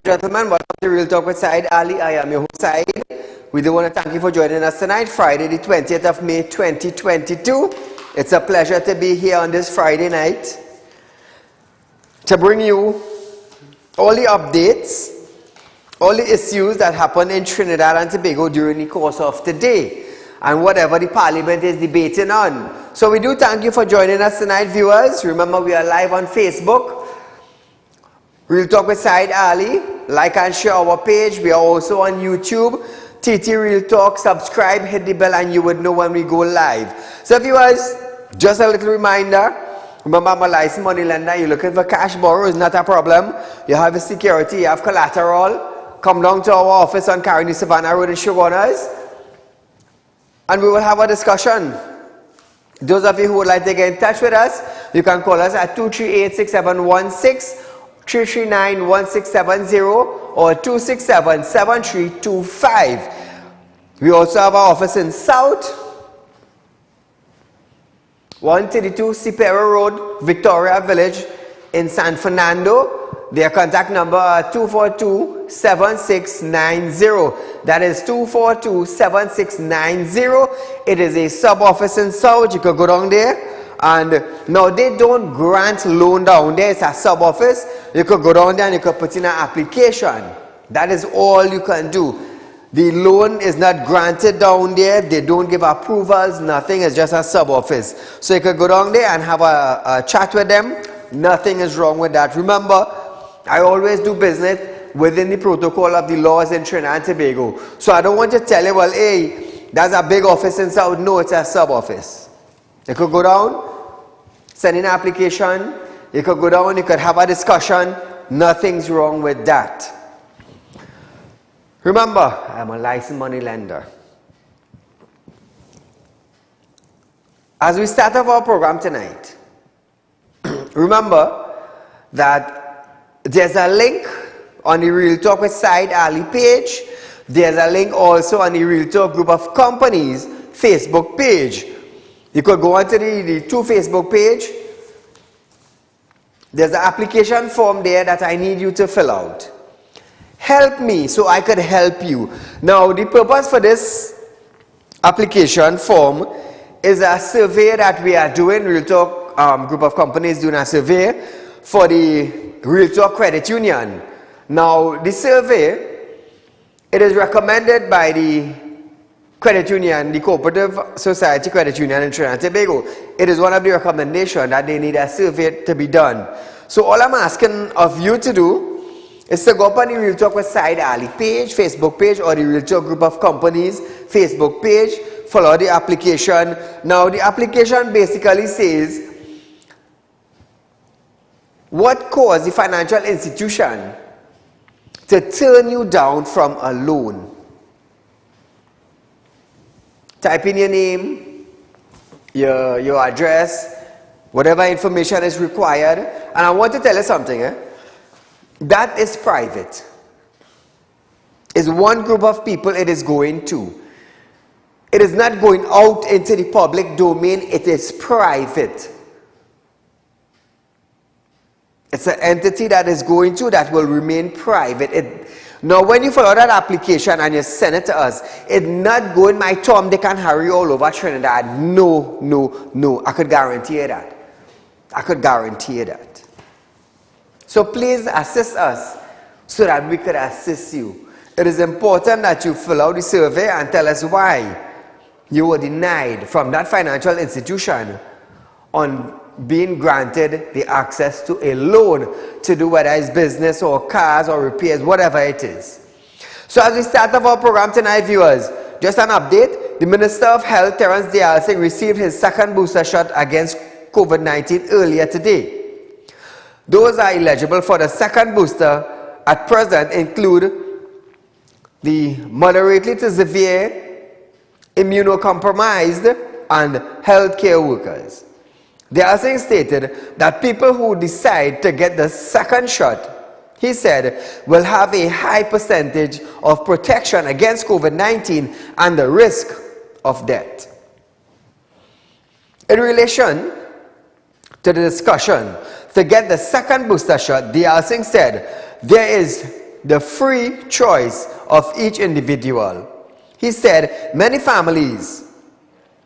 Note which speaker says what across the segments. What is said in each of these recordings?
Speaker 1: Gentlemen, welcome to Real Talk with Saieed Ali. I am your host Saeed. We do want to thank you for joining us tonight, Friday the 20th of May 2022. It's a pleasure to be here on this Friday night to bring you all the updates, all the issues that happen in Trinidad and Tobago during the course of the day and whatever the Parliament is debating on. So we do thank you for joining us tonight, viewers. Remember, we are live on Facebook, Real Talk with Saieed Ali. Like and share our page. We are also on YouTube, TT Real Talk. Subscribe, hit the bell, and you would know when we go live. So viewers, just a little reminder. Remember, I'm a licensed money lender. You're looking for cash borrow, is not a problem. You have a security, you have collateral. Come down to our office on Caroni Savannah Road in Shogunas, and we will have a discussion. Those of you who would like to get in touch with us, you can call us at 238-6716, 339-1670, or 267-7325. We also have our office in South, 132 Sipero Road, Victoria Village in San Fernando. Their contact number are 242-7690. That is 242-7690. It is a sub-office in South. You could go down there. And now they don't grant loan down there. It's a sub-office. You could go down there and you could put in an application. That is all you can do. The loan is not granted down there. They don't give approvals, nothing. It's just a sub-office. So you could go down there and have a chat with them. Nothing is wrong with that. Remember, I always do business within the protocol of the laws in Trinidad and Tobago. So I don't want to tell you, well, hey, that's a big office in South. No, it's a sub-office. You could go down, send in an application. You could go down, you could have a discussion. Nothing's wrong with that. Remember, I'm a licensed money lender. As we start off our program tonight, remember that there's a link on the Real Talk with Saieed Ali page. There's a link also on the Real Talk Group of Companies Facebook page. You could go onto the two Facebook page. There's an application form there that I need you to fill out. Help me so I could help you. Now, the purpose for this application form is a survey that we are doing. Real Talk Group of Companies doing a survey for the Real Talk Credit Union. Now, the survey, it is recommended by the Credit Union, the Cooperative Society Credit Union in Trinidad and Tobago. It is one of the recommendations that they need a survey to be done. So all I'm asking of you to do is to go up on the Real Talk with Saieed Ali page, Facebook page, or the Real Talk Group of Companies Facebook page. Follow the application. Now the application basically says, what caused the financial institution to turn you down from a loan? Type in your name, your address, whatever information is required. And I want to tell you something. That is private. It's one group of people it is going to. It is not going out into the public domain. It is private. It's an entity that is going to that will remain private. Now, when you follow that application and you send it to us, it's not going my Tom, Dick, and Harry all over Trinidad. No, no, no. I could guarantee you that. I could guarantee you that. So please assist us so that we could assist you. It is important that you fill out the survey and tell us why you were denied from that financial institution on being granted the access to a loan to do whether it's business or cars or repairs, whatever it is. So as we start off our program tonight, viewers, just an update. The Minister of Health, Terence Dialsing, received his second booster shot against COVID-19 earlier today. Those are eligible for the second booster at present include the moderately to severe immunocompromised and healthcare workers. They also stated that people who decide to get the second shot, he said, will have a high percentage of protection against COVID-19 and the risk of death. In relation to the discussion to get the second booster shot, Dialsing said there is the free choice of each individual. He said many families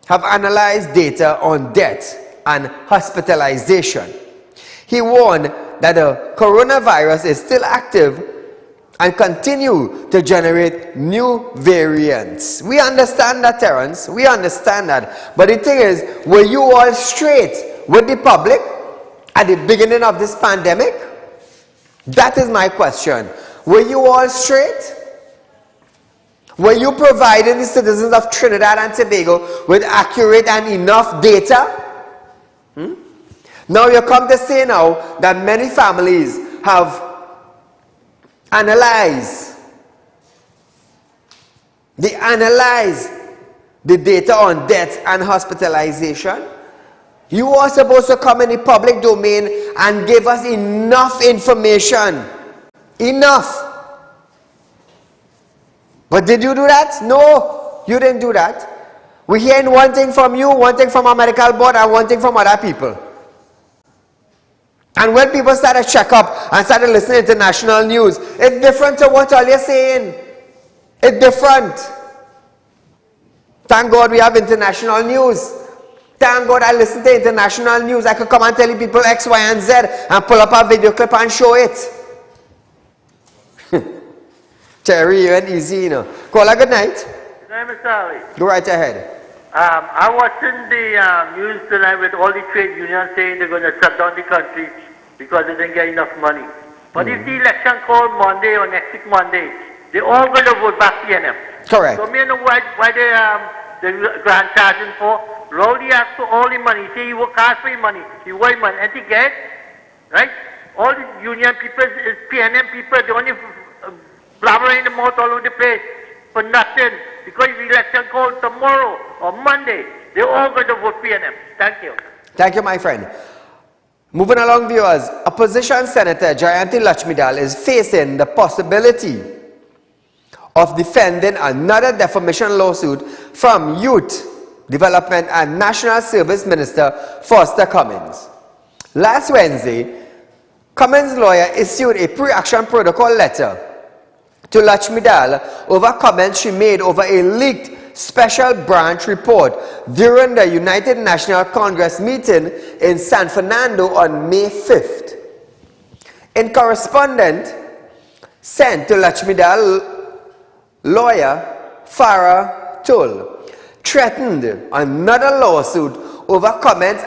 Speaker 1: have analyzed data on death and hospitalization. He warned that the coronavirus is still active and continue to generate new variants. We understand that, Terence. We understand that. But the thing is, were you all straight with the public at the beginning of this pandemic? That is my question. Were you all straight? Were you providing the citizens of Trinidad and Tobago with accurate and enough data? Now you come to say now that many families have analyzed the data on death and hospitalization. You are supposed to come in the public domain and give us enough information. Enough. But did you do that? No, you didn't do that. We're hearing one thing from you, one thing from our medical board, and one thing from other people. And when people started to check up and started listening to national news, it's different to what all you're saying. It's different. Thank God we have international news. Thank God I listen to international news. I could come and tell you people X, Y, and Z and pull up a video clip and show it. Terry, you ain't easy, you know. Caller, good night.
Speaker 2: Good night, Mr. Ali.
Speaker 1: Go right ahead.
Speaker 2: I'm watching the news tonight with all the trade unions saying they're going to shut down the country because they didn't get enough money. But if the election called Monday or next week Monday, they're all going to vote back PNM.
Speaker 1: Correct.
Speaker 2: So me know why they grant charging for. Rowdy asked for all the money. Say you work hard for your money. You want money. And he get, right? All the union people, PNM people, they only blabbering the mouth all over the place for nothing. Because the election called tomorrow or Monday, they're all going to vote PNM. Thank you.
Speaker 1: Thank you, my friend. Moving along, viewers, opposition Senator Jayanti Lakshmidal is facing the possibility of defending another defamation lawsuit from Youth Development and National Service Minister Foster Cummins. Last Wednesday, Cummins' lawyer issued a pre-action protocol letter to Lakshmidal over comments she made over a leaked special branch report during the United National Congress meeting in San Fernando on May 5th. In correspondence sent to Lakshmidal, lawyer Farah Tul threatened another lawsuit over comments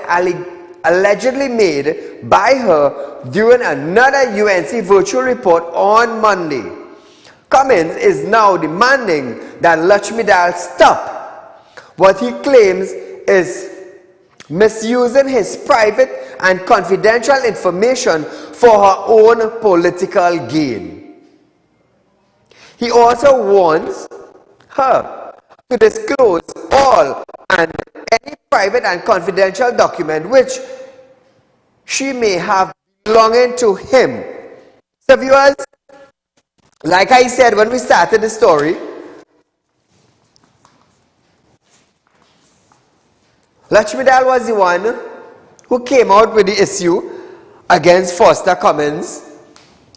Speaker 1: allegedly made by her during another UNC virtual report on Monday. Cummins is now demanding that Lakshmidal stop what he claims is misusing his private and confidential information for her own political gain. He also wants her to disclose all and any private and confidential document which she may have belonging to him. So viewers, like I said when we started the story, Lakshmidal was the one who came out with the issue against Foster Cummins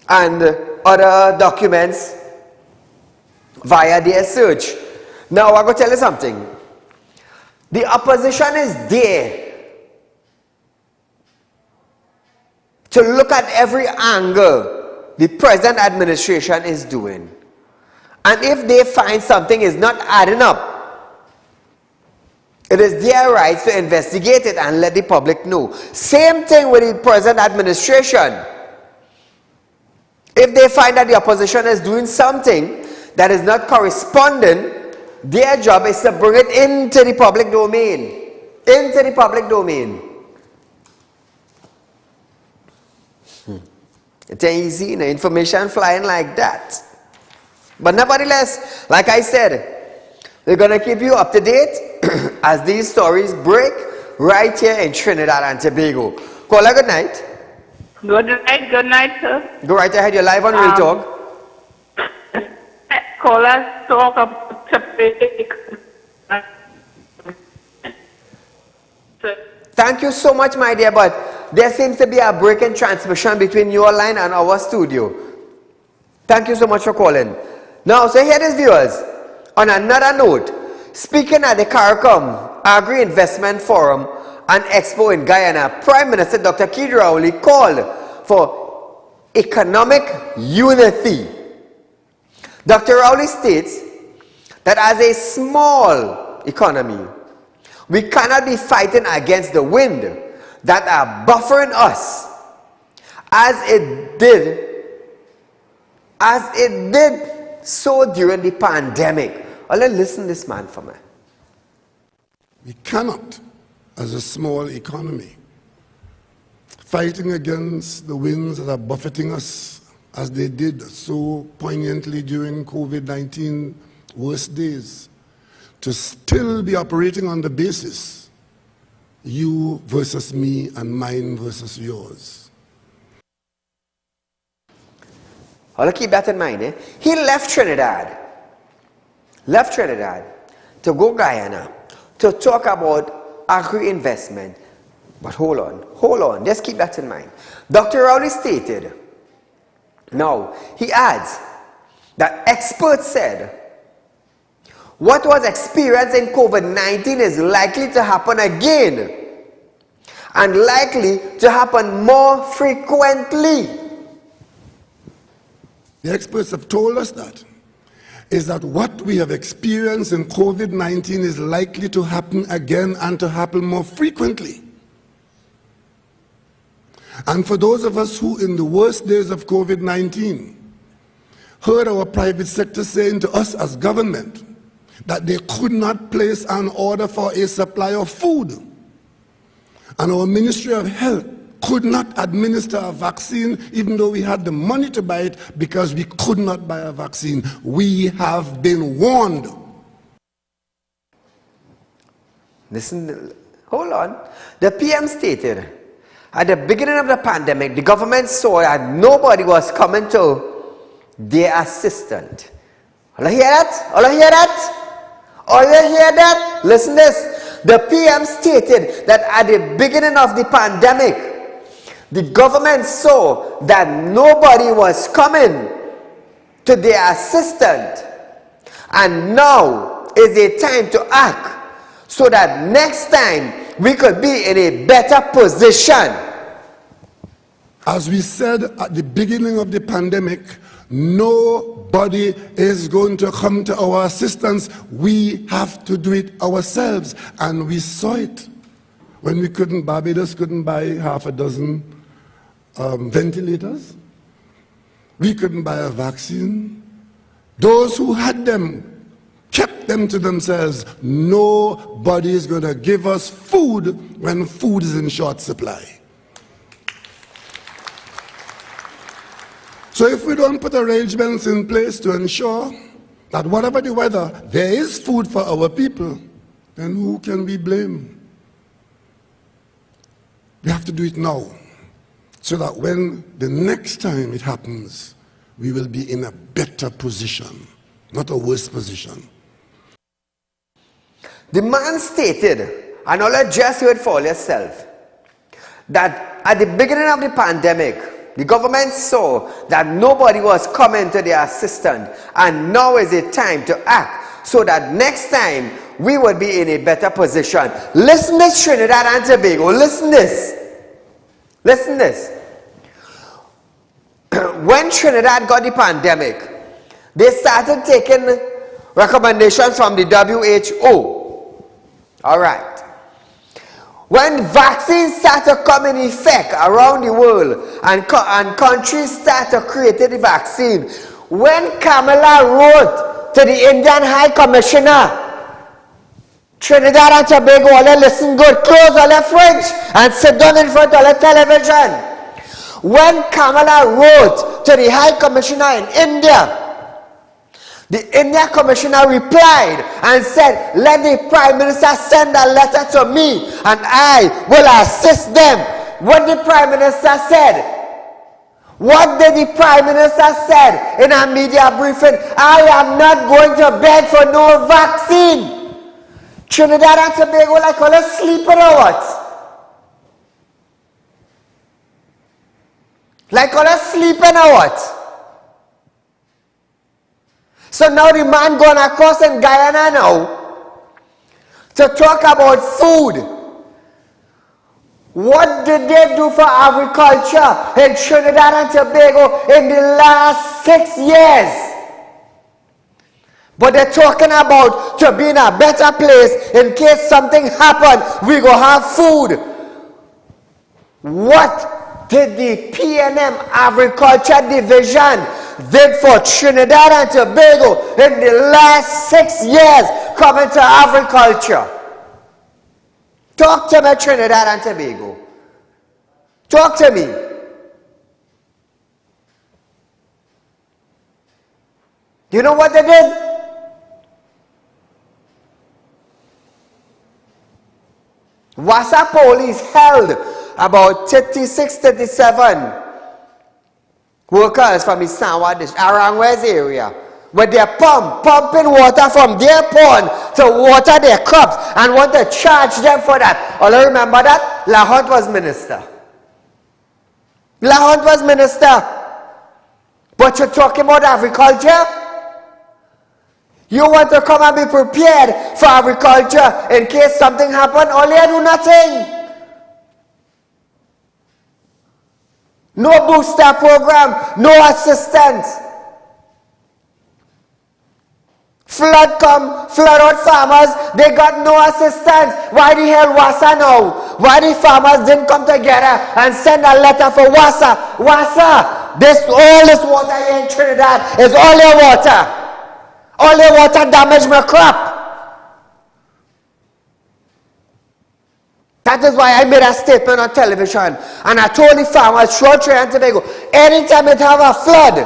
Speaker 1: and other documents via their search. Now I'm going to tell you something. The opposition is there to look at every angle the present administration is doing. And if they find something is not adding up, it is their right to investigate it and let the public know. Same thing with the present administration. If they find that the opposition is doing something that is not corresponding, their job is to bring it into the public domain. Into the public domain. It's easy, information flying like that. But nevertheless, like I said, we're going to keep you up to date as these stories break right here in Trinidad and Tobago. Caller, good night.
Speaker 3: Good night, sir.
Speaker 1: Go right ahead, you're live on Real Talk.
Speaker 3: Callers talk about separating.
Speaker 1: Thank you so much, my dear, but there seems to be a break in transmission between your line and our studio. Thank you so much for calling. Now, so here it is, viewers. On another note, speaking at the CARICOM Agri-Investment Forum and Expo in Guyana, Prime Minister Dr. Saieed Ali called for economic unity. Dr. Ali states that as a small economy, we cannot be fighting against the wind that are buffering us as it did so during the pandemic. Let's listen to this man for me.
Speaker 4: We cannot, as a small economy, fighting against the winds that are buffeting us as they did so poignantly during COVID-19 worst days, to still be operating on the basis you versus me and mine versus yours.
Speaker 1: I'll keep that in mind. He left Trinidad to go Guyana to talk about agri-investment. But hold on, just keep that in mind. Dr. Rowley stated, now he adds that experts said what was experienced in COVID-19 is likely to happen again and likely to happen more frequently.
Speaker 4: The experts have told us that what we have experienced in COVID-19 is likely to happen again and to happen more frequently. And for those of us who in the worst days of COVID-19 heard our private sector saying to us as government that they could not place an order for a supply of food, and our Ministry of Health could not administer a vaccine even though we had the money to buy it because we could not buy a vaccine. We have been warned.
Speaker 1: Listen, hold on. The PM stated at the beginning of the pandemic, the government saw that nobody was coming to their assistance. All you hear that? All you hear that? All you hear that? Listen this. The PM stated that at the beginning of the pandemic, the government saw that nobody was coming to their assistance. And now is a time to act so that next time we could be in a better position.
Speaker 4: As we said at the beginning of the pandemic, nobody is going to come to our assistance. We have to do it ourselves. And we saw it when Barbados couldn't buy half a dozen ventilators. We couldn't buy a vaccine. Those who had them kept them to themselves. Nobody is going to give us food when food is in short supply. So if we don't put arrangements in place to ensure that whatever the weather, there is food for our people, then who can we blame? We have to do it now, so that when the next time it happens, we will be in a better position, not a worse position.
Speaker 1: The man stated, and all I just heard for yourself, that at the beginning of the pandemic, the government saw that nobody was coming to their assistance, and now is the time to act so that next time we would be in a better position. Listen this, Trinidad and Tobago. Listen this. Listen this. When Trinidad got the pandemic, they started taking recommendations from the WHO. All right. When vaccines start to come in effect around the world and countries start to create the vaccine, when Kamala wrote to the Indian High Commissioner, Trinidad and Tobago, all listen good, close all the fridge and sit down in front of the television. When Kamala wrote to the High Commissioner in India, the India Commissioner replied and said, let the Prime Minister send a letter to me and I will assist them. What the Prime Minister said? What did the Prime Minister said in a media briefing? I am not going to beg for no vaccine. Trinidad and Tobago like all sleeping or what? Like all sleeping or what? So now the man going across in Guyana now to talk about food. What did they do for agriculture in Trinidad and Tobago in the last 6 years? But they're talking about to be in a better place in case something happened, we go have food. What did the P&M Agriculture Division did for Trinidad and Tobago in the last 6 years coming to agriculture? Talk to me, Trinidad and Tobago. Talk to me. You know what they did? Wassa police held about 36, 37 workers from the Sanwa district, around West area, with their pumping water from their pond to water their crops and want to charge them for that. All I remember that? Lahont was minister. Lahont was minister. But you're talking about agriculture? You want to come and be prepared for agriculture in case something happens, all you do nothing. No booster program, no assistance. Flood come, flood out farmers, they got no assistance. Why the hell Wassa now? Why the farmers didn't come together and send a letter for Wassa? Wassa, all this water here in Trinidad is all your water. All your water damaged my crop. That is why I made a statement on television. And I told the farmers throughout Trinidad and Tobago, anytime it have a flood,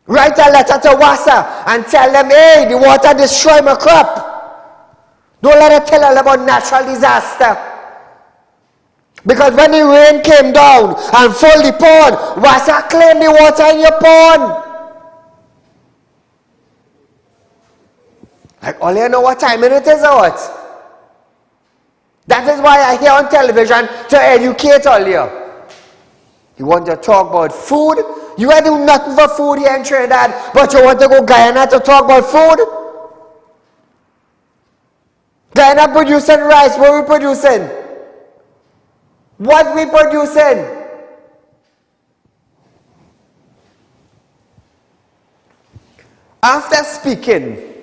Speaker 1: write a letter to Wassa and tell them, hey, the water destroyed my crop. Don't let it tell them about natural disaster. Because when the rain came down and filled the pond, Wassa claimed the water in your pond. Like, all you know what time it is or what? That is why I hear on television to educate all you. You want to talk about food? You ain't do nothing for food here in Trinidad, but you want to go Guyana to talk about food? Guyana producing rice, what we producing? What we producing? After speaking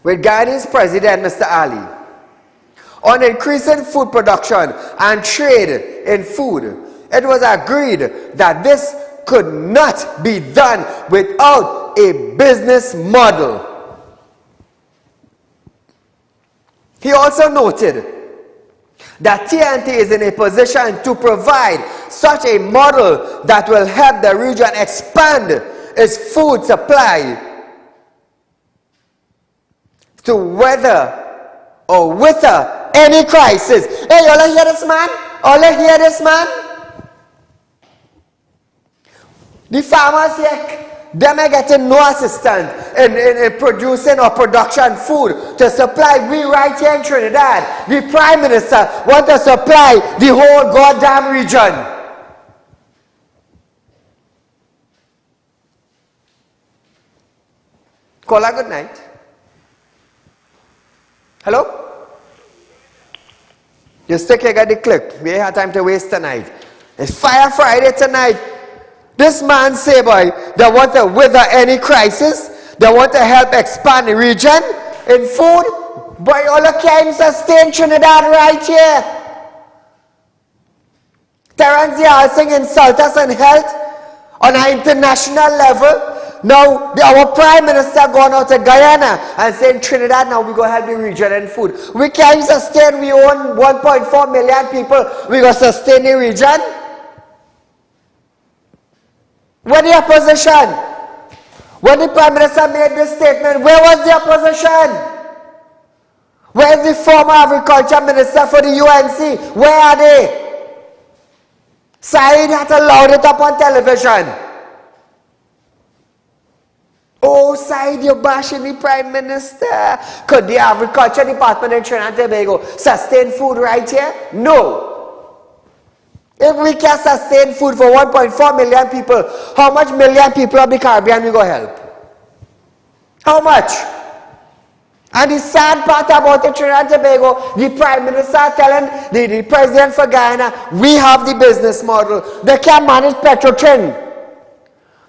Speaker 1: with Guyanese President Mr. Ali on increasing food production and trade in food, it was agreed that this could not be done without a business model. He also noted that TNT is in a position to provide such a model that will help the region expand its food supply to weather or wither any crisis. Hey, y'all hear this man? All hear this man? The farmers here, them are getting no assistance in producing or production food to supply we right here in Trinidad. The Prime Minister want to supply the whole goddamn region. Call a good night. Hello? You still can't get the clip. We ain't have time to waste tonight. It's Fire Friday tonight. This man say, boy, they want to wither any crisis. They want to help expand the region in food. Boy, all the can sustain Trinidad right here. Terrence Yalsing insult us on health on an international level. Now, our Prime Minister going out to Guyana and saying Trinidad now we go help the region in food. We can't sustain, we own 1.4 million people. We go sustain the region. Where the opposition? When the Prime Minister made this statement, where was the opposition? Where is the former Agriculture Minister for the UNC? Where are they? Saieed had to loud it up on television. Oh, Saieed, you're bashing the Prime Minister. Could the Agriculture Department in Trinidad and Tobago sustain food right here? No. If we can sustain food for 1.4 million people, how much million people of the Caribbean we go help? How much? And the sad part about it, Trinidad and Tobago, the Prime Minister telling the President for Guyana, we have the business model. They can't manage Petrotrin.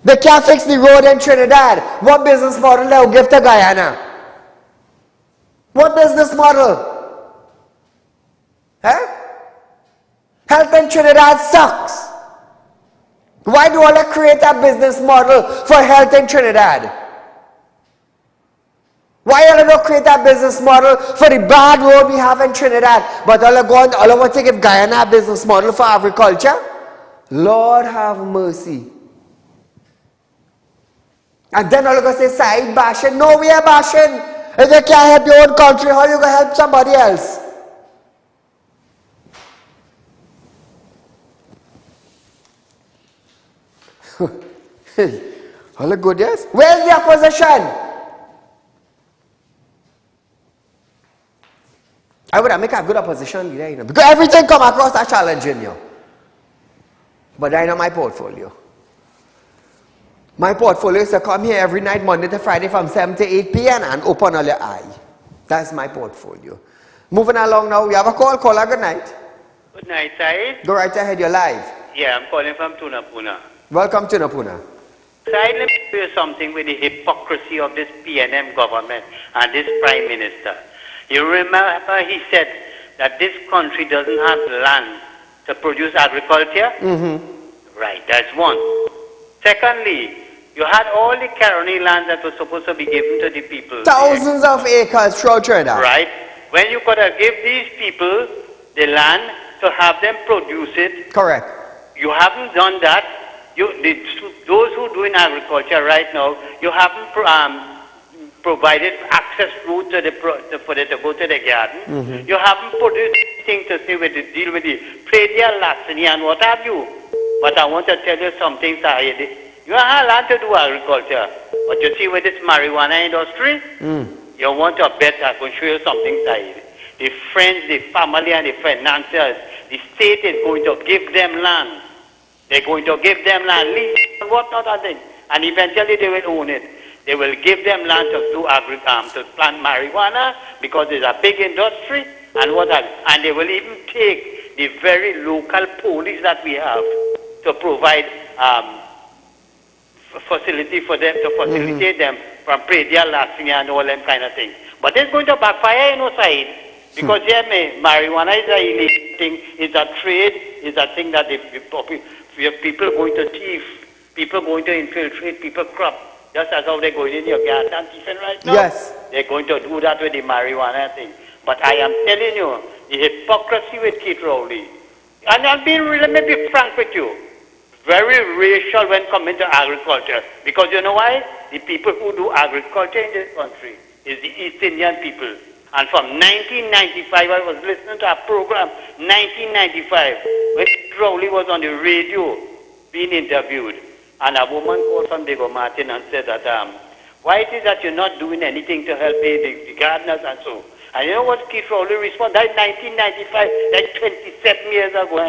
Speaker 1: They can't fix the road in Trinidad. What business model they will give to Guyana? What business model? Huh? Health in Trinidad sucks. Why do all they create a business model for health in Trinidad? Why all don't create a business model for the bad road we have in Trinidad? But all I want to give Guyana a business model for agriculture? Lord have mercy. And then all going to say, Saieed bashing. No, we are bashing. If you can't help your own country, how are you going to help somebody else? All the good, yes? Where's the opposition? I would have make a good opposition leader, you know, because everything come across as challenging, you know. But I know my portfolio. My portfolio is to come here every night, Monday to Friday from 7 to 8 p.m. and open all your eye. That's my portfolio. Moving along now, we have a call. Caller, good night.
Speaker 5: Good night, Saieed.
Speaker 1: Go right ahead, you're live.
Speaker 5: Yeah, I'm calling from Tunapuna.
Speaker 1: Welcome to Napuna.
Speaker 5: Saieed, let me tell you something with the hypocrisy of this PNM government and this Prime Minister. You remember he said that this country doesn't have land to produce agriculture? Mm-hmm. Right, that's one. Secondly, you had all the Caroni land that was supposed to be given to the people.
Speaker 1: Thousands of acres throughout Trinidad.
Speaker 5: Right. When you could have give these people the land to have them produce it.
Speaker 1: Correct.
Speaker 5: You haven't done that. Those who are doing agriculture right now, you haven't provided access route for them to go to the garden. Mm-hmm. You haven't put anything to say with the deal with the predial larceny and what have you. But I want to tell you something, Saieed. You have land to do agriculture, but you see with this marijuana industry, you want to bet I can show you something, Saieed. The friends, the family, and the financiers, the state is going to give them land. They're going to give them land, lease, and whatnot, and eventually they will own it. They will give them land to do to plant marijuana because it's a big industry and they will even take the very local police that we have to provide facility for them to facilitate them from predial larceny and all them kind of things. But it's going to backfire, you know, Saieed, because marijuana is a illegal thing, it's a trade, it's a thing that people going to thief, people going to infiltrate people's crop. Just as how they're going in your garden and thieving right now. Yes. They're going to do that with the marijuana thing. But I am telling you, the hypocrisy with Keith Rowley. And I'm being really, let me be frank with you, very racial when coming to agriculture. Because you know why? The people who do agriculture in this country is the East Indian people. And from 1995, I was listening to a program, 1995, when Keith Rowley was on the radio being interviewed. And a woman called from Diego Martin and said that, why it is that you're not doing anything to help the gardeners and so. And you know what Keith Rowley responded? That 1995, like 27 years ago,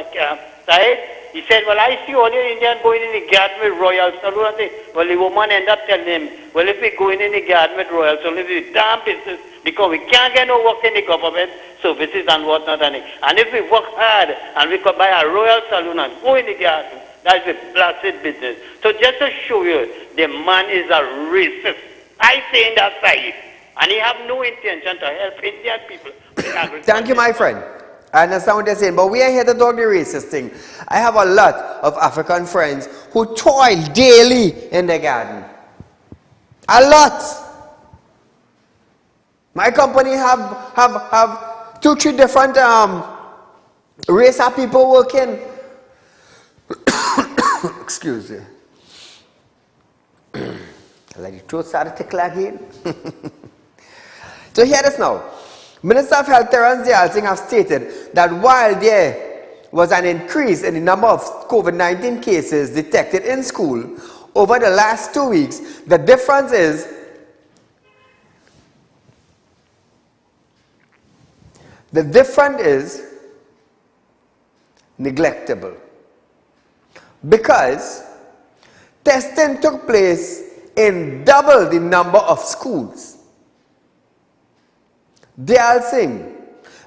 Speaker 5: Saieed, he said, well, I see all the Indians going in the garden with royal salute. And well, the woman ended up telling him, well, if we're going in the garden with royal salute, it's damn business because we can't get no work in the government services and whatnot. And if we work hard and we could buy a royal salute and go in the garden, that's a blasted business. So just to show you, the man is a racist. I say in that side. And he have no intention to help Indian people.
Speaker 1: Thank you, my friend. I understand what you're saying, but we are here to talk the racist thing. I have a lot of African friends who toil daily in the garden. A lot. My company have 2-3 different race of people working. Excuse me. Let your throat start to tickle again. So hear this now. Minister of Health Terence Dialsing have stated that while there was an increase in the number of COVID-19 cases detected in school over the last 2 weeks, the difference is neglectable. because testing took place in double the number of schools. Dayal Singh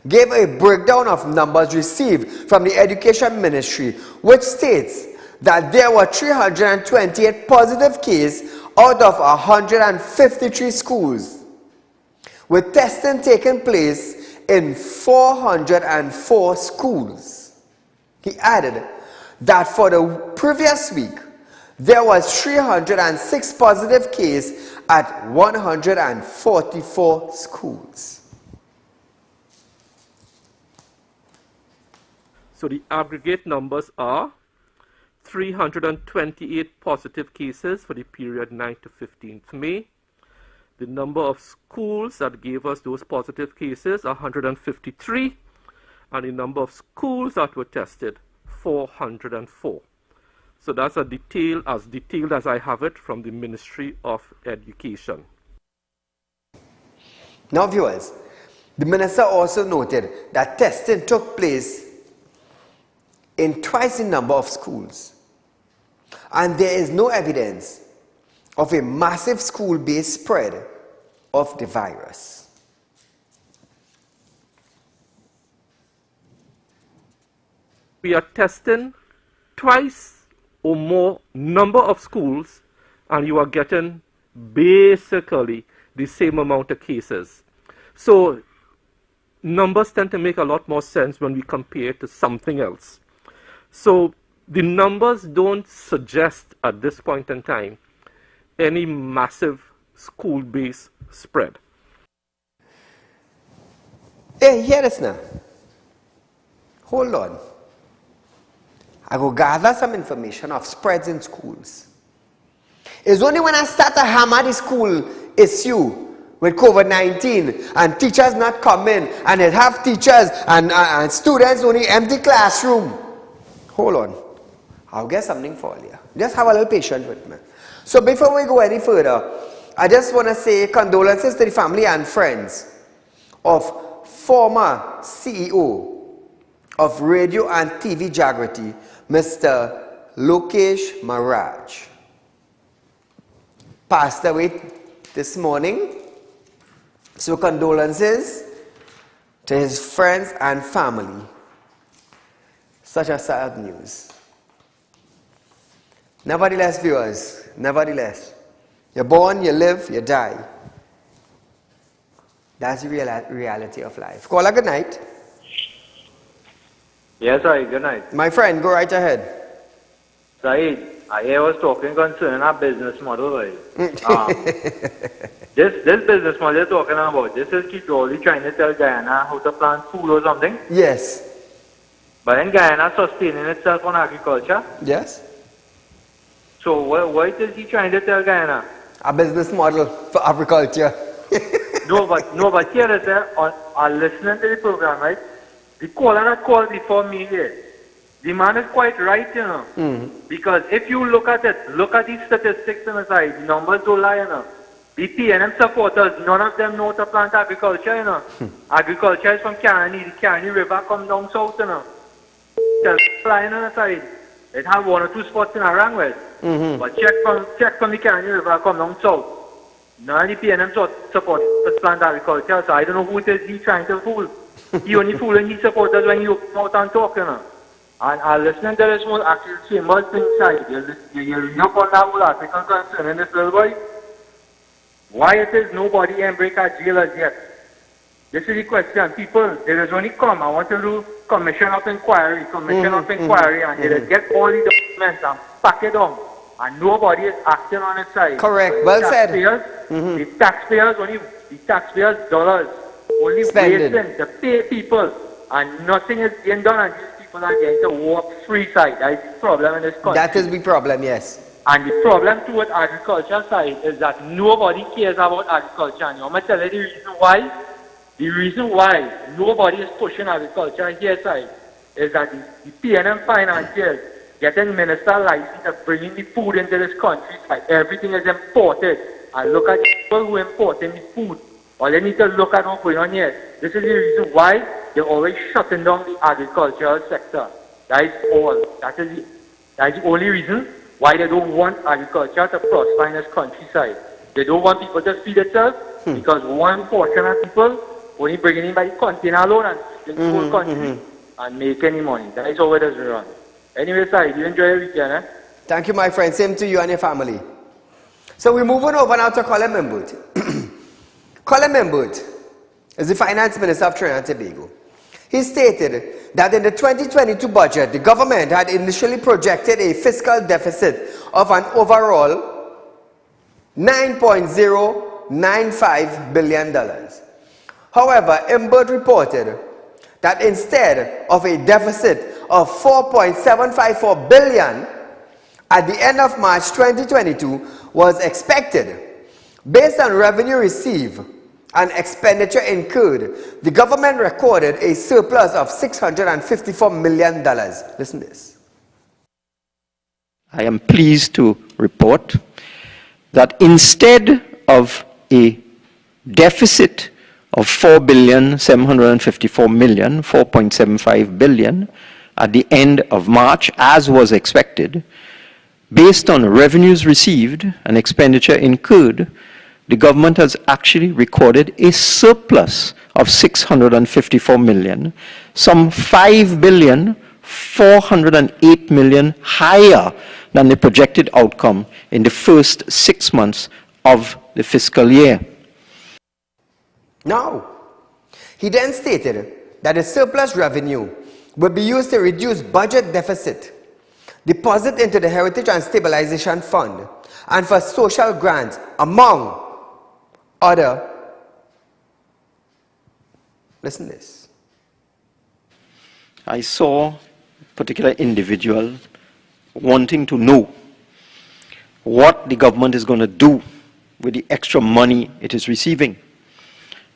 Speaker 1: gave a breakdown of numbers received from the Education Ministry, which states that there were 328 positive cases out of 153 schools, with testing taking place in 404 schools. He added that for the previous week, there was 306 positive cases at 144 schools.
Speaker 6: So the aggregate numbers are 328 positive cases for the period 9th to 15th May. The number of schools that gave us those positive cases, 153, and the number of schools that were tested, 404. So that's as detailed as I have it from the Ministry of Education.
Speaker 1: Now viewers, the minister also noted that testing took place in twice the number of schools, and there is no evidence of a massive school-based spread of the virus.
Speaker 6: We are testing twice or more number of schools, and you are getting basically the same amount of cases. So numbers tend to make a lot more sense when we compare it to something else. So the numbers don't suggest at this point in time any massive school-based spread.
Speaker 1: Hey, hear this now. Hold on. I will gather some information of spreads in schools. It's only when I start to hammer the school issue with COVID-19 and teachers not coming and it have teachers and students only empty classroom. Hold on. I'll get something for you. Just have a little patience with me. So before we go any further, I just want to say condolences to the family and friends of former CEO of Radio and TV Jagrati, Mr. Lokesh Maharaj. Passed away this morning. So condolences to his friends and family. Such a sad news. Nevertheless, viewers, nevertheless, you're born, you live, you die. That's the reality of life. Caller, good night.
Speaker 7: Yes, sir. Good night.
Speaker 1: My friend, go right ahead.
Speaker 7: Saeed, I was talking concerning our business model. This business model you're talking about, this is Kitoli trying to tell Guyana how to plant food or something?
Speaker 1: Yes.
Speaker 7: But then Guyana sustaining itself on agriculture?
Speaker 1: Yes.
Speaker 7: So what is he trying to tell Guyana?
Speaker 1: A business model for agriculture.
Speaker 7: No, but here is on listening to the program, right? The caller that called before me here, the man is quite right, you know. Because if you look at it, look at these statistics on the side, the numbers don't lie, you know. The PNM supporters, none of them know to plant agriculture, you know. Agriculture is from Carney, the Carney River comes down south, you know. Just flying on the side. It has one or two spots in Arangwell. But check from the Carney River come down south. None of the PNM support to plant agriculture, so I don't know who it is he's trying to fool. He only fooling his supporters when you come out and talk, you know. And listening to this one actually chamber thing side, you look on that whole article concerning this little boy. Why it is nobody in break our jail as yet? This is the question. People, there is only come. I want to do commission of inquiry, and they get all the documents and pack it on. And nobody is acting on its side.
Speaker 1: Correct. Well said.
Speaker 7: The taxpayers' dollars only
Speaker 1: Spending.
Speaker 7: wasting to pay people, and nothing is being done, and these people are getting to walk free side. That's the problem in this country.
Speaker 1: That is the problem, yes.
Speaker 7: And the problem towards agriculture side is that nobody cares about agriculture. And I'm going to tell you the reason why. The reason why nobody is pushing agriculture here side is that the PNM financiers getting minister license of bringing the food into this country. Like everything is imported. And look at the people who importing the food. Or they need to look at what's going on here. This is the reason why they're always shutting down the agricultural sector. That is all. That is That's the only reason why they don't want agriculture to prosper in this countryside. They don't want people to feed themselves because one portion of people only bringing in by the container alone and feeding the whole country and make any money. That is how it is run. Anyway, Saieed, you enjoy your weekend, eh?
Speaker 1: Thank you, my friend. Same to you and your family. So we're moving over now to Colin Membert. Colin Membert is the Finance Minister of Trinidad and Tobago. He stated that in the 2022 budget, the government had initially projected a fiscal deficit of an overall $9.095 billion. However, Membert reported that instead of a deficit of $4.754 billion at the end of March 2022 was expected. Based on revenue received and expenditure incurred, the government recorded a surplus of $654 million. Listen to this.
Speaker 8: I am pleased to report that instead of a deficit of $4.754 billion at the end of March, as was expected, based on revenues received and expenditure incurred, the government has actually recorded a surplus of $654 million, some $5.408 billion higher than the projected outcome in the first 6 months of the fiscal year.
Speaker 1: Now, he then stated that the surplus revenue will be used to reduce budget deficit, deposit into the Heritage and Stabilization Fund, and for social grants, among other. Listen to this.
Speaker 8: I saw a particular individual wanting to know what the government is going to do with the extra money it is receiving.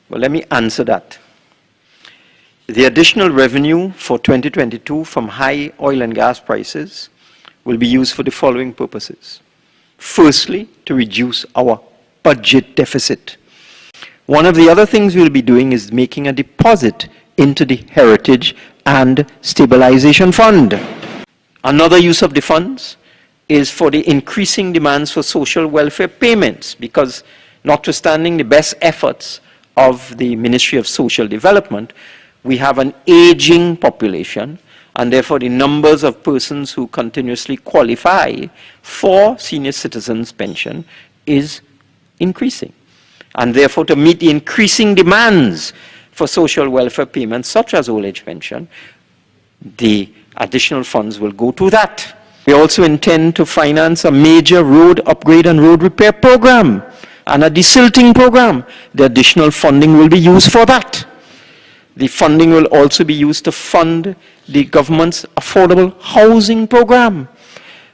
Speaker 8: Well, let me answer that. The additional revenue for 2022 from high oil and gas prices will be used for the following purposes. Firstly, to reduce our budget deficit. One of the other things we'll be doing is making a deposit into the Heritage and Stabilization Fund. Another use of the funds is for the increasing demands for social welfare payments, because notwithstanding the best efforts of the Ministry of Social Development, we have an aging population, and therefore the numbers of persons who continuously qualify for senior citizens pension is increasing. And therefore, to meet the increasing demands for social welfare payments such as old age pension, the additional funds will go to that. We also intend to finance a major road upgrade and road repair program and a desilting program. The additional funding will be used for that. The funding will also be used to fund the government's affordable housing program.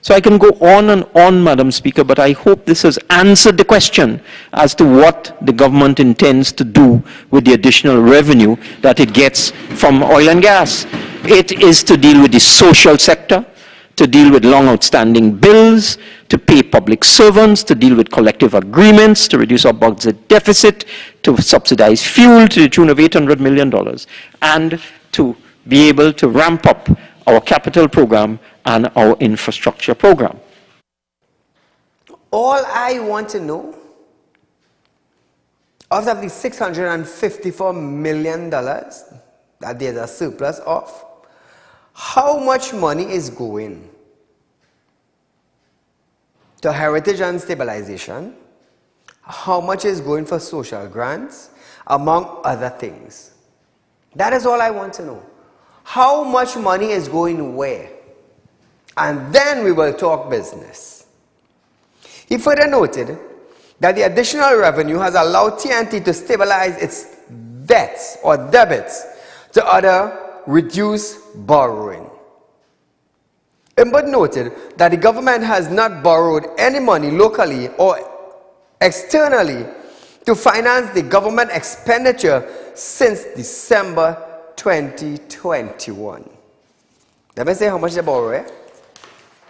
Speaker 8: So I can go on and on, Madam Speaker, but I hope this has answered the question as to what the government intends to do with the additional revenue that it gets from oil and gas. It is to deal with the social sector, to deal with long outstanding bills, to pay public servants, to deal with collective agreements, to reduce our budget deficit, to subsidize fuel to the tune of $800 million, and to be able to ramp up our capital program and our infrastructure program.
Speaker 1: All I want to know, out of the $654 million that there's a surplus of, how much money is going to Heritage and Stabilization? How much is going for social grants, among other things? That is all I want to know. How much money is going where? And then we will talk business. He further noted that the additional revenue has allowed TNT to stabilize its debts or debits to other reduce borrowing. Membert noted that the government has not borrowed any money locally or externally to finance the government expenditure since December 2021. Let me say how much they borrow, eh?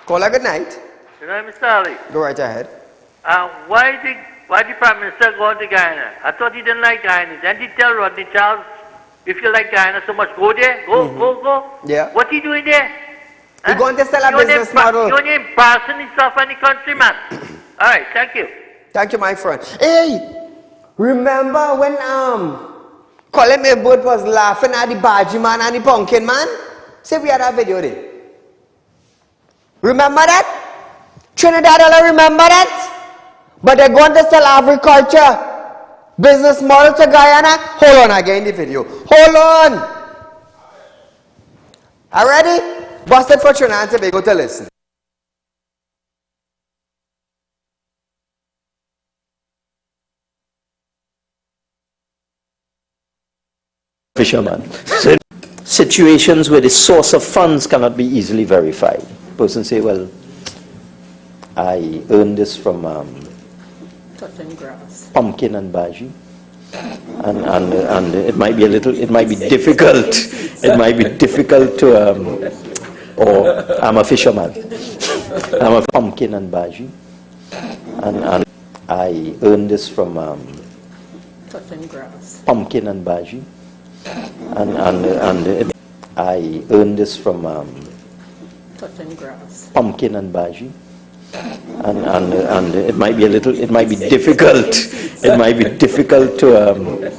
Speaker 1: Call a good night.
Speaker 2: You know, Mr. Ali,
Speaker 1: Go right ahead.
Speaker 2: why the Prime Minister go to Guyana? I thought he didn't like Guyana. Then he tell Rodney Charles, if you like Guyana so much, go there, go.
Speaker 1: Yeah.
Speaker 2: What he doing there?
Speaker 1: We're going to sell a
Speaker 2: You
Speaker 1: business model.
Speaker 2: You're only embarrassing yourself and the country, man. All right, thank you.
Speaker 1: Thank you, my friend. Hey, remember when Colin Maywood was laughing at the Baji man and the pumpkin man? Say we had a video there. Remember that? Trinidad, remember that? But they're going to sell agriculture business model to Guyana. Hold on again the video. Hold on. Are ready? Busted for Trinidad and Tobago to listen.
Speaker 8: Fisherman. So situations where the source of funds cannot be easily verified. Person say, well, I earned this from
Speaker 3: touching grass.
Speaker 8: Pumpkin and Baji. And it might be difficult. It might be difficult to, or I'm a fisherman. I'm a pumpkin and Baji. And I earned this from
Speaker 3: touching grass.
Speaker 8: Pumpkin and Baji. And I earned this from
Speaker 3: touching grass.
Speaker 8: Pumpkin and Baji. And it might be difficult. It might be difficult to,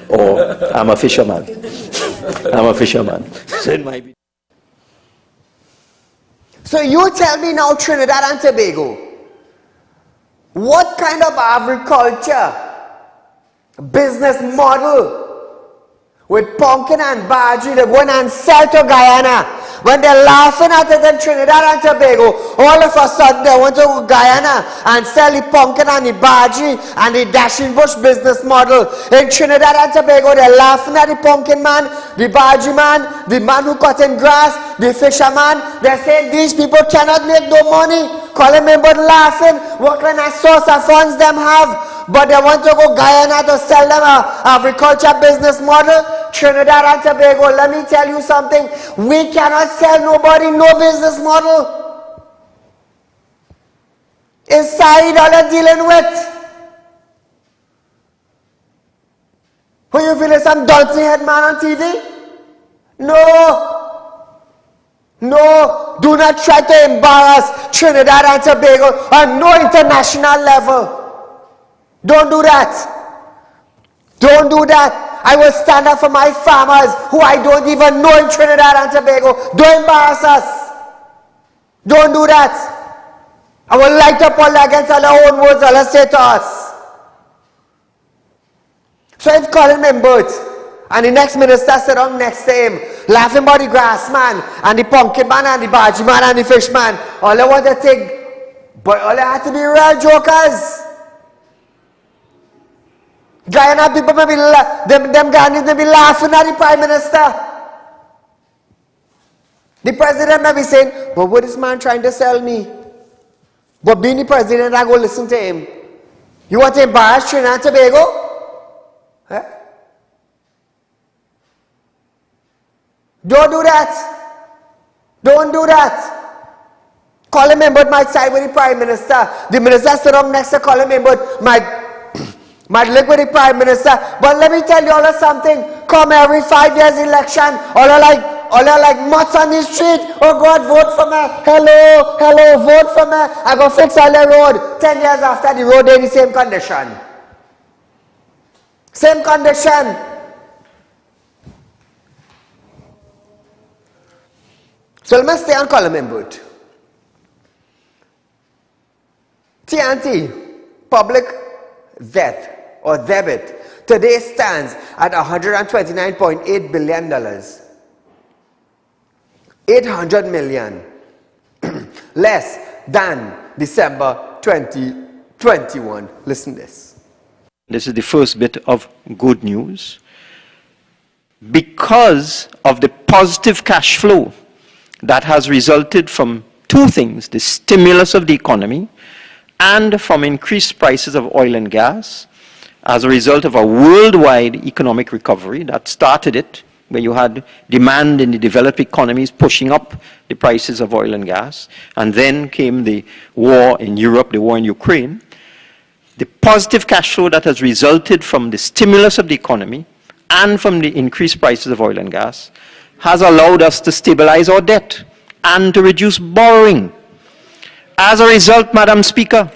Speaker 8: or I'm a fisherman. I'm a fisherman. So it might be.
Speaker 1: So you tell me now, Trinidad and Tobago, what kind of agriculture business model with pumpkin and Baji they go and sell to Guyana? When they're laughing at it in Trinidad and Tobago, all of a sudden they want to go to Guyana and sell the pumpkin and the Baji and the dashing bush business model. In Trinidad and Tobago, they're laughing at the pumpkin man, the Baji man, the man who cut in grass, the fisherman. They're saying these people cannot make no money. Calling me but laughing. What kind of source of funds them have? But they want to go Guyana to sell them a agriculture business model. Trinidad and Tobago, let me tell you something. We cannot sell nobody no business model. It's Saieed Ali dealing with. Who you feeling some dancing head man on TV? No. No, do not try to embarrass Trinidad and Tobago on no international level. Don't do that. Don't do that. I will stand up for my farmers who I don't even know in Trinidad and Tobago. Don't embarrass us. Don't do that. I will light up all against all our own words all say to us. So if Colin Members and the next minister sit down next to him, laughing about the grass man, and the pumpkin man, and the Baji man, and the fish man, all I want to take, but all I have to be real jokers. Guyana people may be, them Ghanaians may be laughing at the Prime Minister. The President may be saying, but what is this man trying to sell me? But being the President, I go listen to him. You want to embarrass Trinidad and Tobago? Huh? Don't do that. Don't do that. Colin Members might side with the Prime Minister. The Minister stood up next to Colin Members might look with the Prime Minister. But let me tell you all something. Come every 5 years election, all are like mutts on the street. Oh God, vote for me. Hello, vote for me. I go fix all the road. 10 years after, the road in the same condition. Same condition. So let me stay on Colin Members. TNT, public debt or debit, today stands at $129.8 billion. 800 million less than December 2021. Listen to this.
Speaker 8: This is the first bit of good news. Because of the positive cash flow that has resulted from two things, the stimulus of the economy and from increased prices of oil and gas, as a result of a worldwide economic recovery that started it, where you had demand in the developed economies pushing up the prices of oil and gas, and then came the war in Europe, the war in Ukraine. The positive cash flow that has resulted from the stimulus of the economy and from the increased prices of oil and gas has allowed us to stabilize our debt. and to reduce borrowing. As a result, Madam Speaker,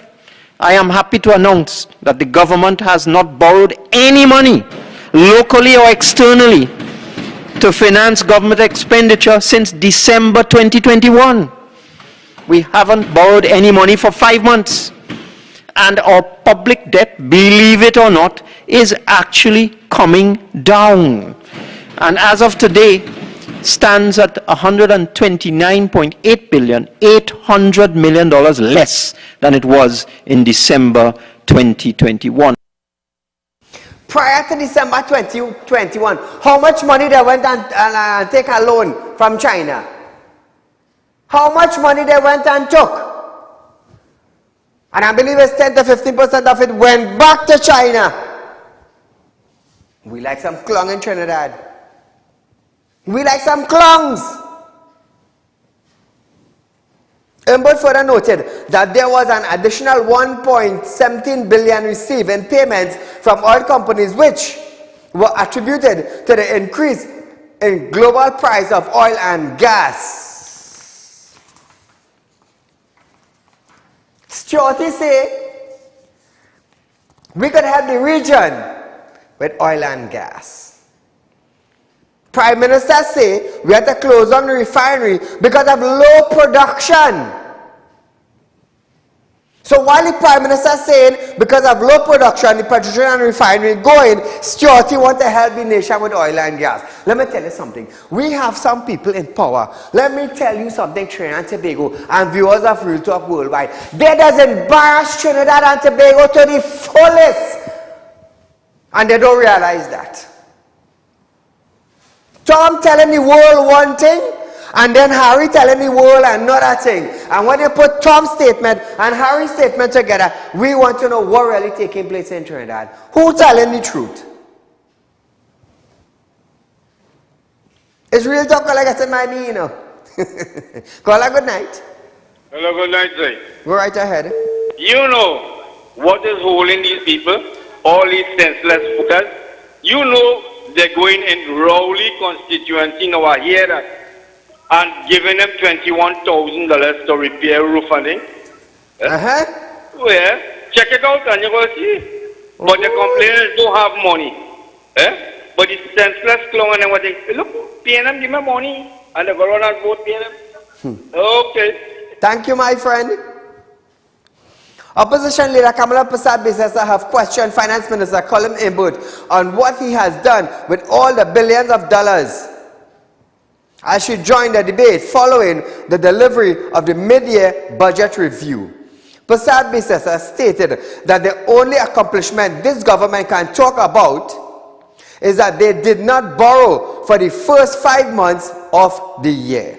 Speaker 8: I am happy to announce that the government has not borrowed any money, locally or externally, to finance government expenditure since December 2021. We haven't borrowed any money for 5 months. And our public debt, believe it or not, is actually coming down. And as of today, stands at $129.8 billion, $800 million less than it was in December 2021.
Speaker 1: Prior to December 2021, how much money they went and take a loan from China? How much money they went and took? And I believe it's 10 to 15% of it went back to China. We like some clung in Trinidad. We like some clungs. But further noted that there was an additional 1.17 billion received in payments from oil companies, which were attributed to the increase in global price of oil and gas. Security say we could help the region with oil and gas. Prime Minister say we have to close down the refinery because of low production. So while the Prime Minister saying because of low production, the petroleum and refinery going, security want to help the nation with oil and gas. Let me tell you something. We have some people in power. Let me tell you something, Trinidad and Tobago and viewers of Real Talk Worldwide. They does embarrass Trinidad and Tobago to the fullest. And they don't realize that. Tom telling the world one thing, and then Harry telling the world another thing. And when you put Tom's statement and Harry's statement together, we want to know what really taking place in Trinidad. Who telling the truth? It's Real Talk, like I said, my me, you know. Call her good night.
Speaker 9: Hello, good night, sir.
Speaker 1: Go right ahead.
Speaker 9: You know what is holding these people, all these senseless fuckers. You know they're going in Rowley constituency now here and giving them $21,000 to repair roof and thing. Well, check it out and you're going to see. But the complainants don't have money. But the senseless clown and everything, look, paying them, give me money. And the government both paying them. Okay.
Speaker 1: Thank you, my friend. Opposition leader Kamala Persad-Bissessar have questioned Finance Minister Colin Imbut on what he has done with all the billions of dollars as she joined the debate following the delivery of the mid-year budget review. Persad-Bissessar stated that the only accomplishment this government can talk about is that they did not borrow for the first 5 months of the year.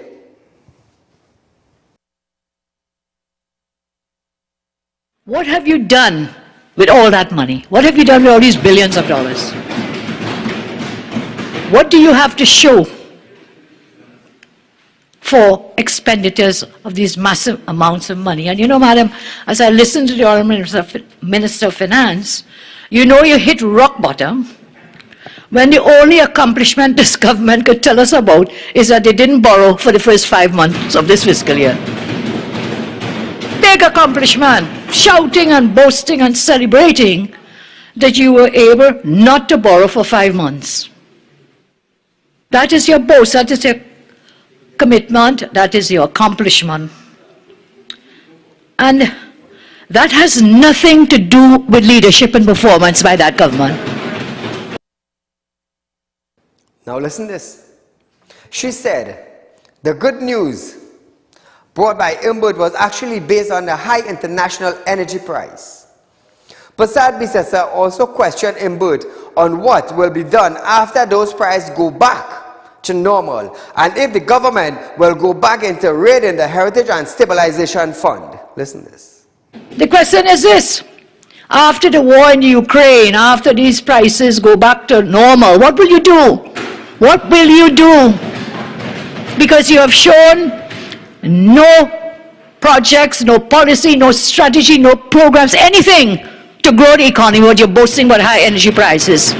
Speaker 10: What have you done with all that money? What have you done with all these billions of dollars? What do you have to show for expenditures of these massive amounts of money? And you know, madam, as I listened to the Honourable Minister of Finance, you know you hit rock bottom when the only accomplishment this government could tell us about is that they didn't borrow for the first 5 months of this fiscal year. Big accomplishment, shouting and boasting and celebrating that you were able not to borrow for 5 months. That is your boast, that is your commitment, that is your accomplishment. And that has nothing to do with leadership and performance by that government.
Speaker 1: Now listen to this. She said, the good news brought by Imbut was actually based on the high international energy price. Persad-Bissessar also questioned Imbut on what will be done after those prices go back to normal and if the government will go back into raiding the Heritage and Stabilization Fund. Listen to this.
Speaker 10: The question is this. After the war in Ukraine, after these prices go back to normal, what will you do? What will you do? Because you have shown no projects, no policy, no strategy, no programs, anything to grow the economy. What you're boasting about high energy prices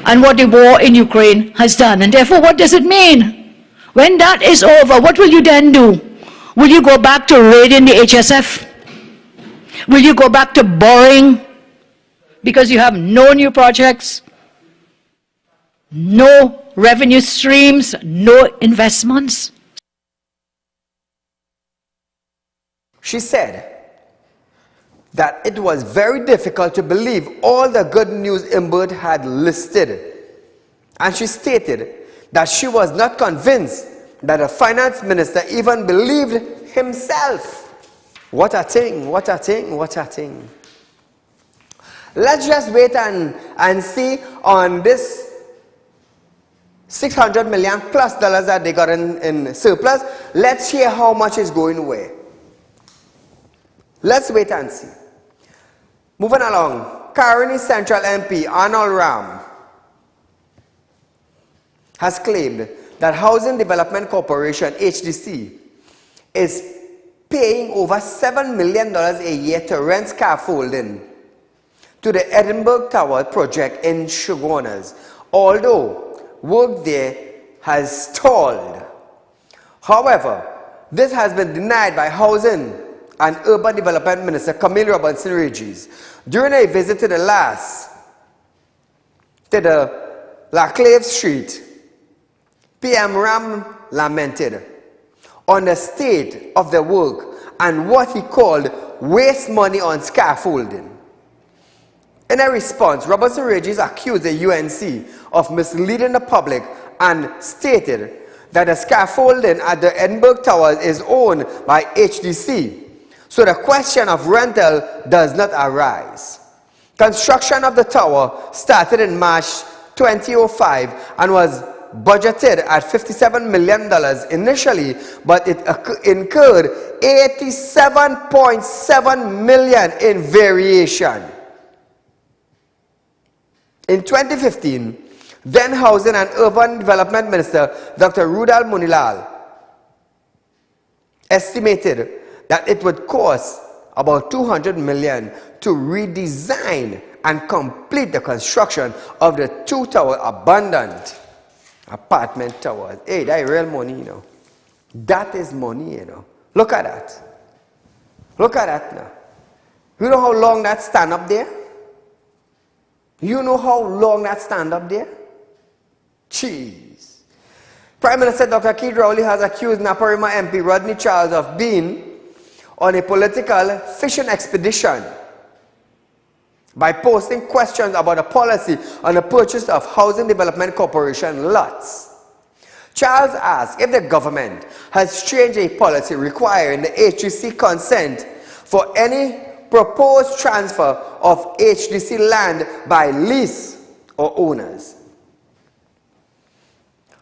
Speaker 10: and what the war in Ukraine has done. And therefore, what does it mean? When that is over, what will you then do? Will you go back to raiding the HSF? Will you go back to borrowing because you have no new projects, no revenue streams, no investments?
Speaker 1: She said that it was very difficult to believe all the good news Imbert had listed. And she stated that she was not convinced that the finance minister even believed himself. What a thing, what a thing, what a thing. Let's just wait and see on this $600 million plus that they got in surplus. Let's hear how much is going where. Let's wait and see. Moving along, Caroni Central MP Arnold Ram has claimed that Housing Development Corporation, HDC, is paying over $7 million a year to rent scaffolding to the Edinburgh Tower project in Shoguners, although work there has stalled. However, this has been denied by Housing and Urban Development Minister Camille Robinson-Regis during a visit to the Laclave Street. PM Ram lamented on the state of the work and what he called waste money on scaffolding. In a response, Robinson-Regis accused the UNC of misleading the public and stated that the scaffolding at the Edinburgh Towers is owned by HDC, so the question of rental does not arise. Construction of the tower started in March 2005 and was budgeted at $57 million initially, but it incurred $87.7 million in variation. In 2015, then Housing and Urban Development Minister Dr. Rudal Munilal estimated that it would cost about $200 million to redesign and complete the construction of the two-tower abandoned apartment towers. Hey, that is real money, you know. That is money, you know. Look at that. Look at that now. You know how long that stand up there? You know how long that stand up there? Jeez. Prime Minister Dr. Keith Rowley has accused Naparima MP Rodney Charles of being on a political fishing expedition by posting questions about a policy on the purchase of Housing Development Corporation lots. Charles asked if the government has changed a policy requiring the HDC consent for any proposed transfer of HDC land by lease or owners.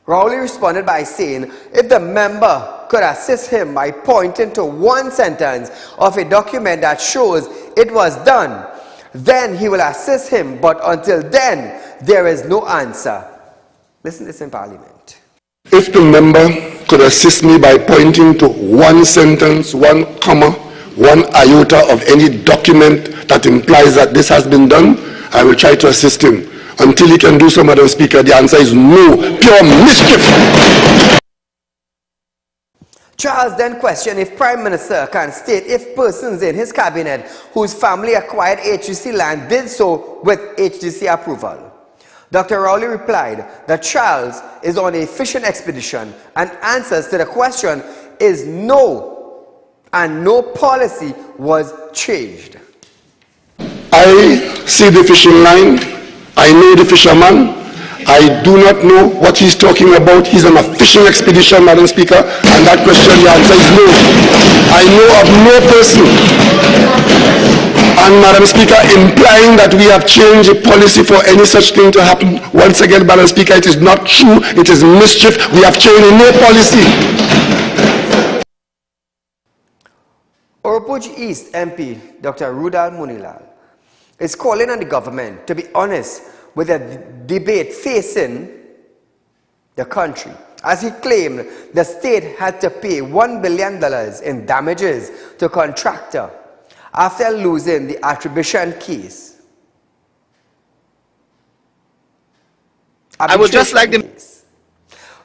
Speaker 1: Rowley responded by saying if the member could assist him by pointing to one sentence of a document that shows it was done, then he will assist him, but until then, there is no answer. Listen to this in Parliament.
Speaker 4: If the member could assist me by pointing to one sentence, one comma, one iota of any document that implies that this has been done, I will try to assist him. Until he can do so, Madam Speaker, the answer is no. Pure mischief.
Speaker 1: Charles then questioned if Prime Minister can state if persons in his cabinet whose family acquired HDC land did so with HDC approval. Dr. Rowley replied that Charles is on a fishing expedition and answers to the question is no, and no policy was changed.
Speaker 4: I see the fishing line. I know the fisherman. I do not know what he's talking about. He's on a fishing expedition, Madam Speaker, and that question, the answer is no. I know of no person. And Madam Speaker, implying that we have changed a policy for any such thing to happen, once again, Madam Speaker, it is not true. It is mischief. We have changed no policy.
Speaker 1: Oropuj East MP Dr. Rudal Munilal is calling on the government to be honest with the debate facing the country, as he claimed the state had to pay $1 billion in damages to contractor after losing the attribution case. I would just like the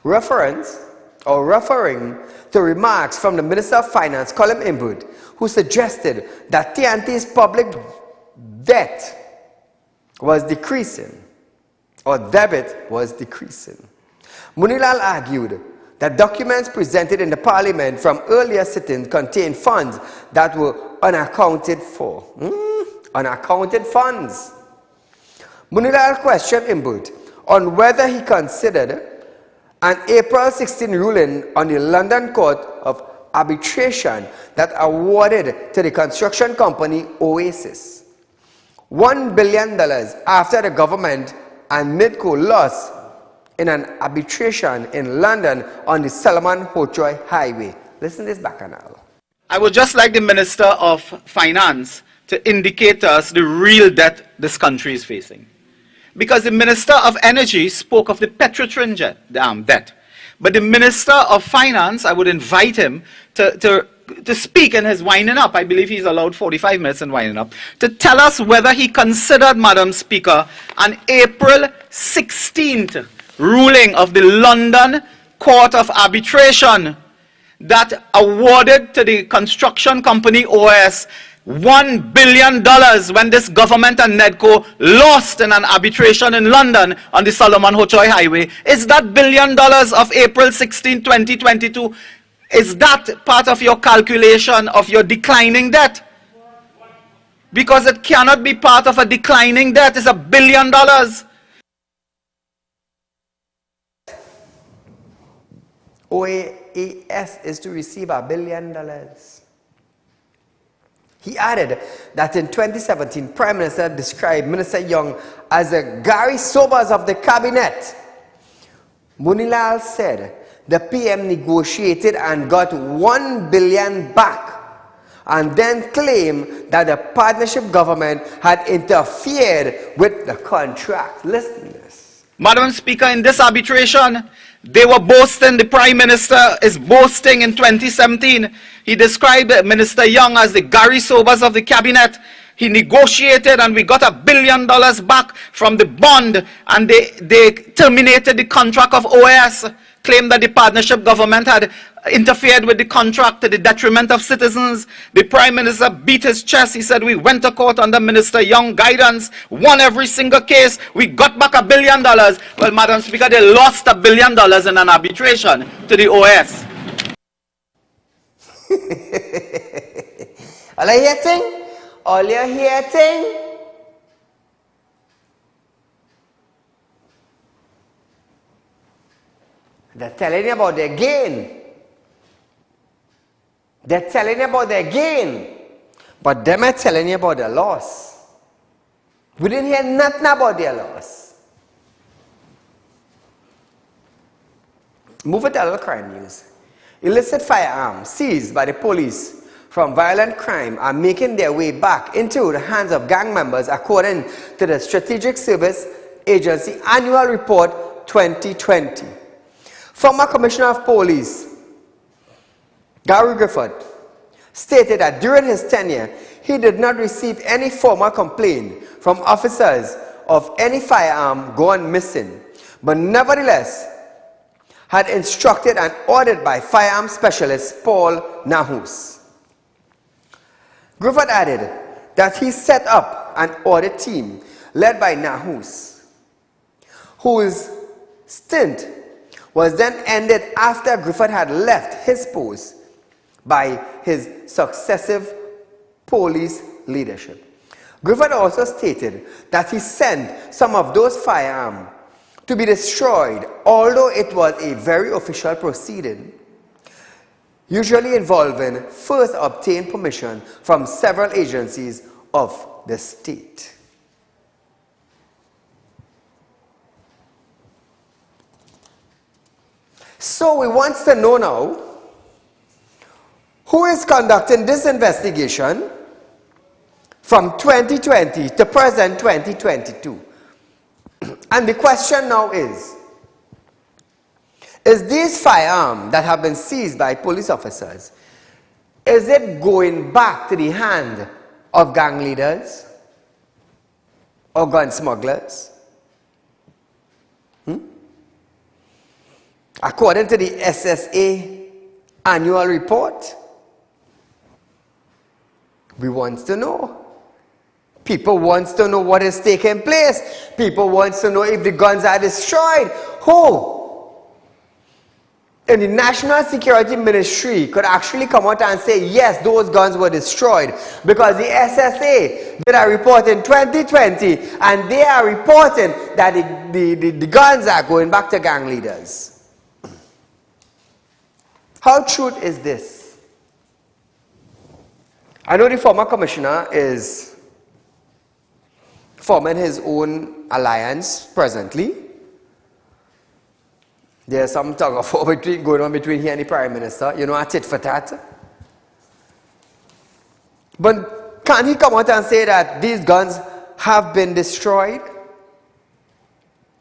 Speaker 1: reference or referring to remarks from the Minister of Finance, Colin Imbud, who suggested that TNT's public debt was decreasing, or debit was decreasing. Munilal argued that documents presented in the Parliament from earlier sittings contained funds that were unaccounted for. Unaccounted funds. Munilal questioned Imbud on whether he considered an April 16 ruling on the London Court of Arbitration that awarded to the construction company Oasis $1 billion after the government and Midco lost in an arbitration in London on the Solomon Hochoy Highway. Listen to this bacchanal.
Speaker 11: I would just like the Minister of Finance to indicate to us the real debt this country is facing. Because the Minister of Energy spoke of the Petrotrin debt. But the Minister of Finance, I would invite him to speak in his winding up. I believe he's allowed 45 minutes in winding up. To tell us whether he considered, Madam Speaker, an April 16th ruling of the London Court of Arbitration that awarded to the construction company OS $1 billion when this government and NEDCO lost in an arbitration in London on the Solomon Hochoy Highway. Is that $1 billion of April 16, 2022, is that part of your calculation of your declining debt? Because it cannot be part of a declining debt. It's $1 billion.
Speaker 1: OAS is to receive $1 billion. He added that in 2017, Prime Minister described Minister Young as a Gary Sobers of the cabinet. Munilal said the PM negotiated and got $1 billion back, and then claimed that the partnership government had interfered with the contract. Listen to this.
Speaker 11: Madam Speaker, in this arbitration, they were boasting, the Prime Minister is boasting in 2017. He described Minister Young as the Gary Sobers of the cabinet. He negotiated and we got $1 billion back from the bond, and they terminated the contract of OAS, claimed that the partnership government had interfered with the contract to the detriment of citizens. The Prime Minister beat his chest. He said, we went to court under Minister Young guidance, won every single case, we got back $1 billion. Well, Madam Speaker, they lost $1 billion in an arbitration to the OAS.
Speaker 1: All you hearing? All you hearing? They're telling you about their gain. They're telling you about their gain. But them are telling you about their loss. We didn't hear nothing about their loss. Moving to other crime news. Illicit firearms seized by the police from violent crime are making their way back into the hands of gang members, according to the Strategic Service Agency Annual Report 2020. Former Commissioner of Police Gary Griffith stated that during his tenure, he did not receive any formal complaint from officers of any firearm gone missing, but nevertheless had instructed and ordered by firearm specialist Paul Nahus. Griffith added that he set up an audit team led by Nahus, whose stint was then ended after Griffith had left his post by his successive police leadership. Griffith also stated that he sent some of those firearms to be destroyed, although it was a very official proceeding, usually involving first obtained permission from several agencies of the state. So we want to know now, who is conducting this investigation from 2020 to present 2022? And the question now is these firearms that have been seized by police officers, is it going back to the hand of gang leaders or gun smugglers? According to the SSA annual report, we want to know. People want to know what is taking place. People want to know if the guns are destroyed. Who in the National Security Ministry could actually come out and say, yes, those guns were destroyed? Because the SSA did a report in 2020 and they are reporting that the guns are going back to gang leaders. How true is this? I know the former commissioner is forming his own alliance presently. There's some tug of war going on between he and the Prime Minister, you know, a tit for tat. But can he come out and say that these guns have been destroyed?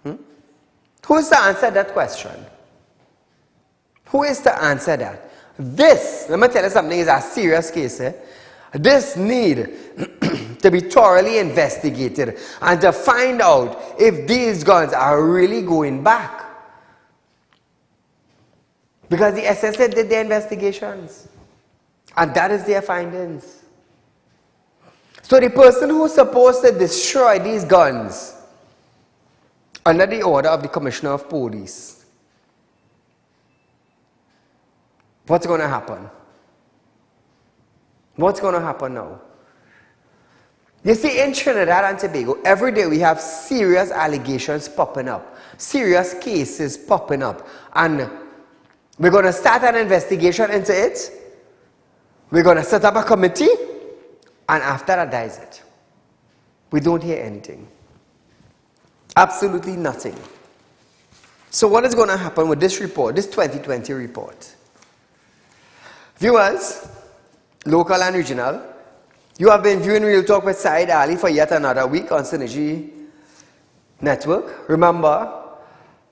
Speaker 1: Who is to answer that question? Who is to answer that? This, let me tell you something, is a serious case. This need to be thoroughly investigated and to find out if these guns are really going back. Because the SSA did their investigations. And that is their findings. So the person who's supposed to destroy these guns under the order of the Commissioner of Police, what's going to happen? What's going to happen now? You see, in Trinidad and Tobago, every day we have serious allegations popping up, serious cases popping up, and we're going to start an investigation into it. We're going to set up a committee, and after that dies it. We don't hear anything. Absolutely nothing. So what is going to happen with this report, this 2020 report? Viewers, local and regional, you have been viewing Real Talk with Saieed Ali for yet another week on Synergy Network. Remember,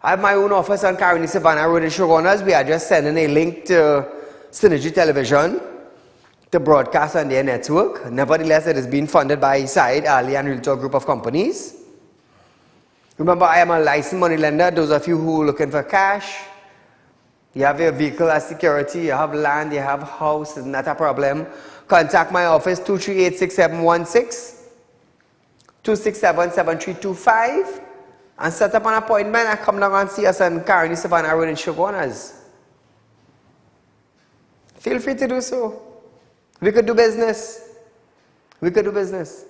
Speaker 1: I have my own office on Caroni Savannah Road in Showrunners. We are just sending a link to Synergy Television to broadcast on their network. Nevertheless, it is being funded by Saieed Ali and Real Talk Group of Companies. Remember, I am a licensed money lender. Those of you who are looking for cash, you have your vehicle as security, you have land, you have a house, it's not a problem. Contact my office, 238-6716, 267-7325, and set up an appointment and come down and see us on Caroni Savannah Road in Showrunners. Feel free to do so. We could do business. We could do business.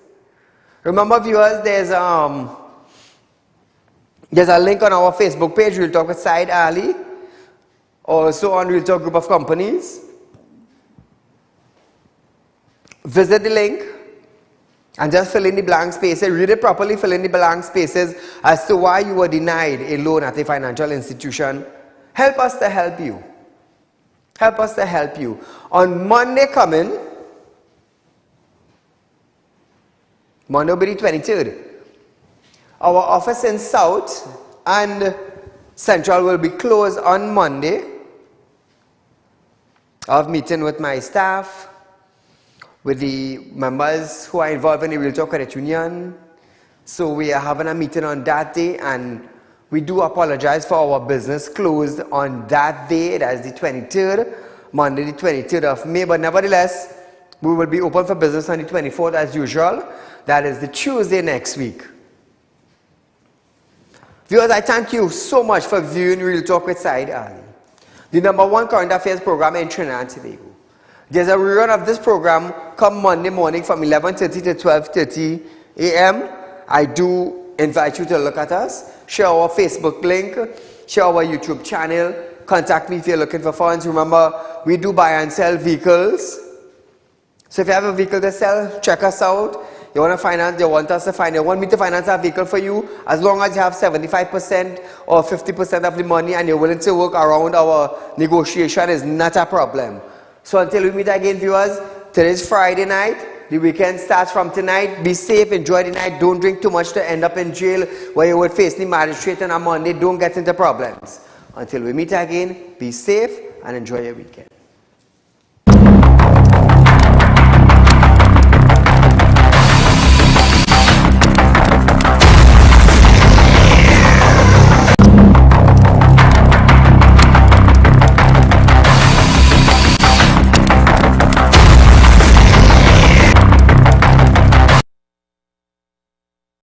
Speaker 1: Remember, viewers, there's a link on our Facebook page, Real Talk with Saieed Ali. Also on Real Talk Group of Companies. Visit the link and just fill in the blank spaces. Read it properly, fill in the blank spaces as to why you were denied a loan at a financial institution. Help us to help you. Help us to help you. On Monday coming, Monday will be the 23rd, our office in South and Central will be closed on Monday. I have a meeting with my staff, with the members who are involved in the Real Talk Credit Union. So we are having a meeting on that day, and we do apologize for our business closed on that day. That is the 23rd, Monday the 23rd of May. But nevertheless, we will be open for business on the 24th as usual. That is the Tuesday next week. Viewers, I thank you so much for viewing Real Talk with Saieed Ali, the #1 current affairs program in Trinidad and Tobago. There's a rerun of this program come Monday morning from 11:30 to 12:30 a.m. I do invite you to look at us, share our Facebook link, share our YouTube channel, contact me if you're looking for funds. Remember, we do buy and sell vehicles. So if you have a vehicle to sell, check us out. You want to finance, you want us to finance, you want me to finance a vehicle for you, as long as you have 75% or 50% of the money and you're willing to work around our negotiation, is not a problem. So until we meet again, viewers, today's Friday night, the weekend starts from tonight. Be safe, enjoy the night, don't drink too much to end up in jail where you would face the magistrate on a Monday. Don't get into problems. Until we meet again, be safe and enjoy your weekend.